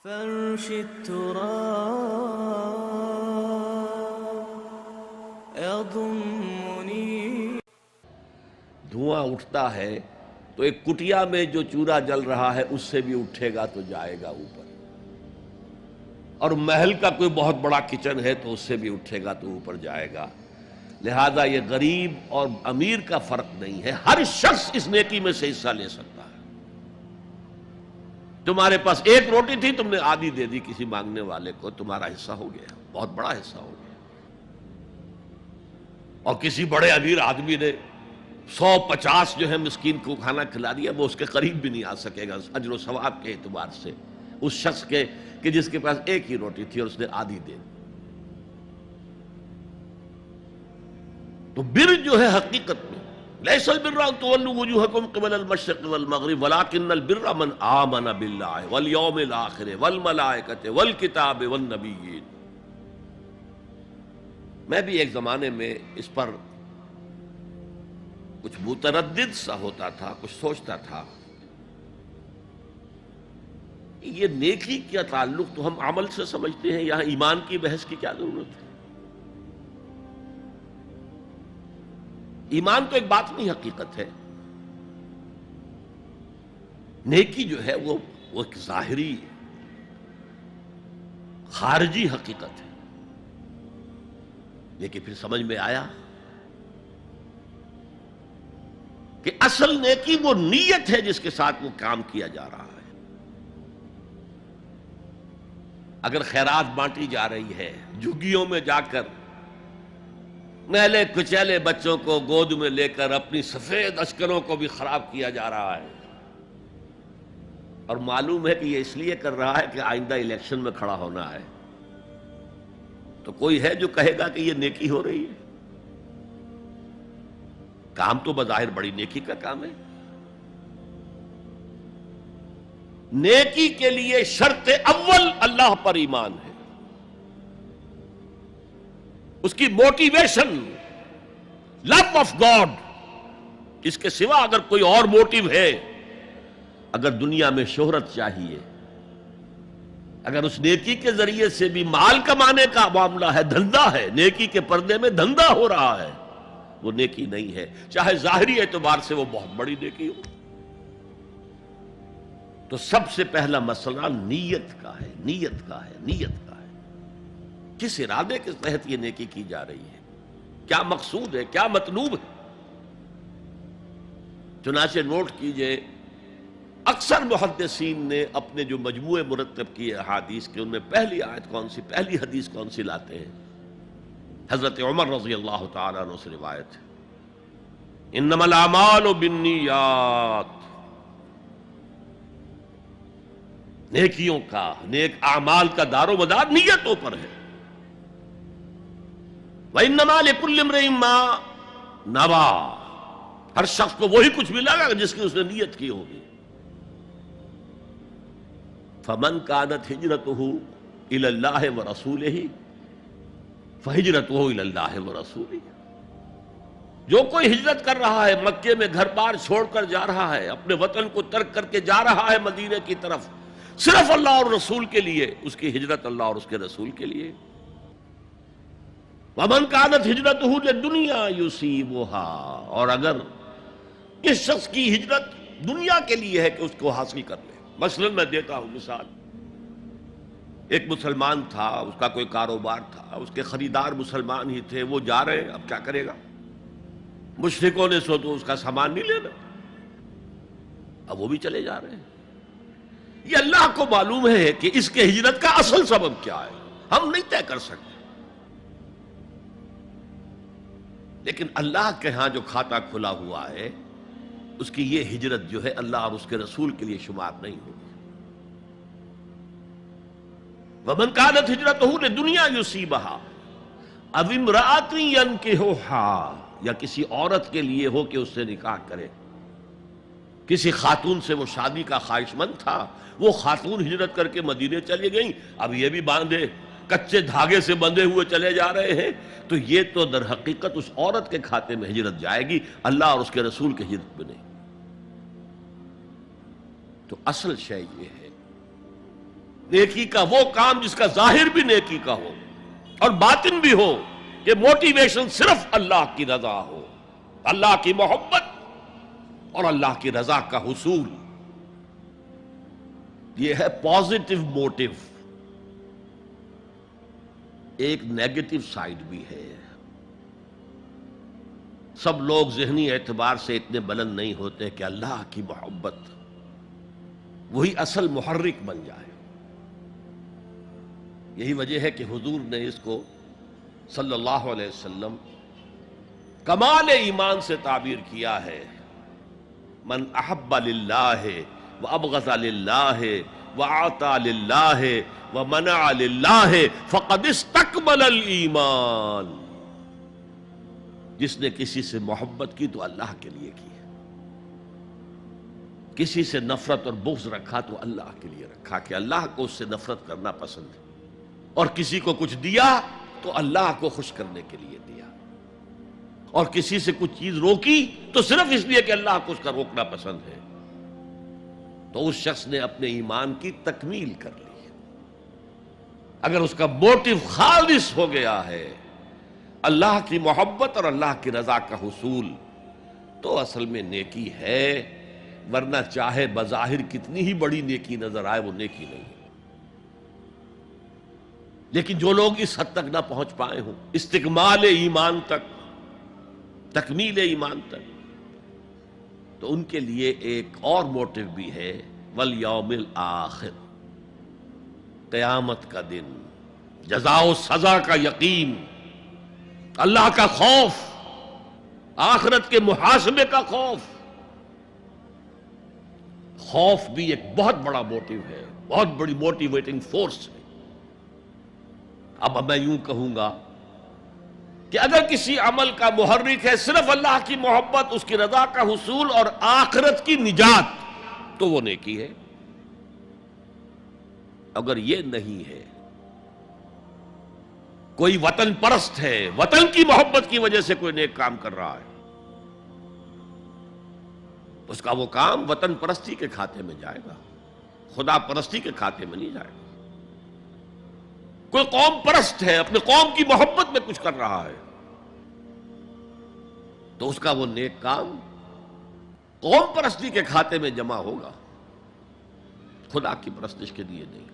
فرش التراب يضمني. دھواں اٹھتا ہے تو ایک کٹیا میں جو چورا جل رہا ہے اس سے بھی اٹھے گا تو جائے گا اوپر، اور محل کا کوئی بہت بڑا کچن ہے تو اس سے بھی اٹھے گا تو اوپر جائے گا. لہذا یہ غریب اور امیر کا فرق نہیں ہے، ہر شخص اس نیکی میں سے حصہ لے سکتا ہے. تمہارے پاس ایک روٹی تھی، تم نے آدھی دے دی کسی مانگنے والے کو، تمہارا حصہ ہو گیا، بہت بڑا حصہ ہو گیا. اور کسی بڑے امیر آدمی نے 150 جو ہے مسکین کو کھانا کھلا دیا، وہ اس کے قریب بھی نہیں آ سکے گا اجر و ثواب کے اعتبار سے اس شخص کے کہ جس کے پاس ایک ہی روٹی تھی اور اس نے آدھی دے دی. تو بر جو ہے حقیقت میں لیس البر ان تولوا وجوهکم قبل المشرق والمغرب ولکن البر من آمن باللہ والیوم الآخر والملائکۃ والکتاب والنبیین. میں بھی ایک زمانے میں اس پر کچھ متردد سا ہوتا تھا، کچھ سوچتا تھا یہ نیکی کا تعلق تو ہم عمل سے سمجھتے ہیں، یہاں ایمان کی بحث کی کیا ضرورت ہے؟ ایمان تو ایک باطنی حقیقت ہے، نیکی جو ہے وہ ایک ظاہری خارجی حقیقت ہے. لیکن پھر سمجھ میں آیا کہ اصل نیکی وہ نیت ہے جس کے ساتھ وہ کام کیا جا رہا ہے. اگر خیرات بانٹی جا رہی ہے، جھگیوں میں جا کر میلے کچیلے بچوں کو گود میں لے کر اپنی سفید اشکروں کو بھی خراب کیا جا رہا ہے، اور معلوم ہے کہ یہ اس لیے کر رہا ہے کہ آئندہ الیکشن میں کھڑا ہونا ہے، تو کوئی ہے جو کہے گا کہ یہ نیکی ہو رہی ہے؟ کام تو بظاہر بڑی نیکی کا کام ہے. نیکی کے لیے شرط اول اللہ پر ایمان ہے، اس کی موٹیویشن لو آف گاڈ. اس کے سوا اگر کوئی اور موٹیو ہے، اگر دنیا میں شہرت چاہیے، اگر اس نیکی کے ذریعے سے بھی مال کمانے کا معاملہ ہے، دھندا ہے، نیکی کے پردے میں دھندا ہو رہا ہے، وہ نیکی نہیں ہے، چاہے ظاہری اعتبار سے وہ بہت بڑی نیکی ہو. تو سب سے پہلا مسئلہ نیت کا ہے، نیت کا ہے، نیت کا ہے. کس ارادے کے تحت یہ نیکی کی جا رہی ہے، کیا مقصود ہے، کیا مطلوب ہے. چنانچہ نوٹ کیجئے، اکثر محدثین نے اپنے جو مجموعے مرتب کیے احادیث کے، ان میں پہلی آیت کون سی، پہلی حدیث کون سی لاتے ہیں؟ حضرت عمر رضی اللہ تعالیٰ عنہ سے روایت ہے، انما الاعمال بالنیات. نیکیوں کا، نیک اعمال کا دار و مدار نیتوں پر ہے. وَإِنَّمَا لِكُلِّ امْرِئٍ مَّا نَوَىٰ. ہر شخص کو وہی کچھ ملے گا جس کی اس نے نیت کی ہوگی. فَمَنْ كَانَتْ هِجْرَتُهُ إِلَى اللَّهِ وَرَسُولِهِ فَهِجْرَتُهُ إِلَى اللَّهِ وَرَسُولِهِ. جو کوئی ہجرت کر رہا ہے، مکے میں گھر بار چھوڑ کر جا رہا ہے، اپنے وطن کو ترک کر کے جا رہا ہے مدینے کی طرف، صرف اللہ اور رسول کے لیے، اس کی ہجرت اللہ اور اس کے رسول کے لیے. وَمَنْ كَانَتْ هِجْرَتُهُ لِلدُّنْيَا يُصِيبُهَا. اور اگر اس شخص کی ہجرت دنیا کے لیے ہے کہ اس کو حاصل کر لے. مثلا میں دیتا ہوں مثال، ایک مسلمان تھا، اس کا کوئی کاروبار تھا، اس کے خریدار مسلمان ہی تھے، وہ جا رہے ہیں، اب کیا کرے گا؟ مشرکوں نے سو تو اس کا سامان نہیں لینا، اب وہ بھی چلے جا رہے ہیں. یہ اللہ کو معلوم ہے کہ اس کے ہجرت کا اصل سبب کیا ہے، ہم نہیں طے کر سکتے. لیکن اللہ کے ہاں جو کھاتا کھلا ہوا ہے، اس کی یہ ہجرت جو ہے اللہ اور اس کے رسول کے لیے شمار نہیں ہوگی. وَمَنْ كَانَتْ هِجْرَتُهُ لِدُنْيَا يُصِيبُهَا أَوْ امْرَأَةٍ يَنكِحُهَا. یا کسی عورت کے لیے ہو کہ اس سے نکاح کرے. کسی خاتون سے وہ شادی کا خواہش مند تھا، وہ خاتون ہجرت کر کے مدینے چلی گئیں، اب یہ بھی باندھے کچے دھاگے سے بندھے ہوئے چلے جا رہے ہیں، تو یہ تو در حقیقت اس عورت کے کھاتے میں ہجرت جائے گی، اللہ اور اس کے رسول کی ہجرت میں نہیں. تو اصل شے یہ ہے نیکی کا وہ کام جس کا ظاہر بھی نیکی کا ہو اور باطن بھی ہو، کہ موٹیویشن صرف اللہ کی رضا ہو، اللہ کی محبت اور اللہ کی رضا کا حصول. یہ ہے پازیٹو موٹیو. ایک نیگیٹو سائیڈ بھی ہے. سب لوگ ذہنی اعتبار سے اتنے بلند نہیں ہوتے کہ اللہ کی محبت وہی اصل محرک بن جائے. یہی وجہ ہے کہ حضور نے اس کو صلی اللہ علیہ وسلم کمال ایمان سے تعبیر کیا ہے. من احب للہ وابغض للہ وعطا للہ ومنع للہ فقد استکمل الایمان. جس نے کسی سے محبت کی تو اللہ کے لیے کی، کسی سے نفرت اور بغض رکھا تو اللہ کے لیے رکھا، کہ اللہ کو اس سے نفرت کرنا پسند ہے. اور کسی کو کچھ دیا تو اللہ کو خوش کرنے کے لیے دیا، اور کسی سے کچھ چیز روکی تو صرف اس لیے کہ اللہ کو اس کا روکنا پسند ہے. تو اس شخص نے اپنے ایمان کی تکمیل کر لی. اگر اس کا موٹیو خالص ہو گیا ہے اللہ کی محبت اور اللہ کی رضا کا حصول، تو اصل میں نیکی ہے. ورنہ چاہے بظاہر کتنی ہی بڑی نیکی نظر آئے، وہ نیکی نہیں ہے. لیکن جو لوگ اس حد تک نہ پہنچ پائے ہوں، استکمال ایمان تک، تکمیل ایمان تک، تو ان کے لیے ایک اور موٹیو بھی ہے، والیوم الآخر، قیامت کا دن، جزا و سزا کا یقین، اللہ کا خوف، آخرت کے محاسبے کا خوف. خوف بھی ایک بہت بڑا موٹیو ہے، بہت بڑی موٹیویٹنگ فورس ہے. اب میں یوں کہوں گا کہ اگر کسی عمل کا محرک ہے صرف اللہ کی محبت، اس کی رضا کا حصول اور آخرت کی نجات، تو وہ نیکی ہے. اگر یہ نہیں ہے، کوئی وطن پرست ہے، وطن کی محبت کی وجہ سے کوئی نیک کام کر رہا ہے، اس کا وہ کام وطن پرستی کے کھاتے میں جائے گا، خدا پرستی کے کھاتے میں نہیں جائے گا. کوئی قوم پرست ہے، اپنے قوم کی محبت میں کچھ کر رہا ہے، تو اس کا وہ نیک کام قوم پرستی کے کھاتے میں جمع ہوگا، خدا کی پرستش کے لیے نہیں.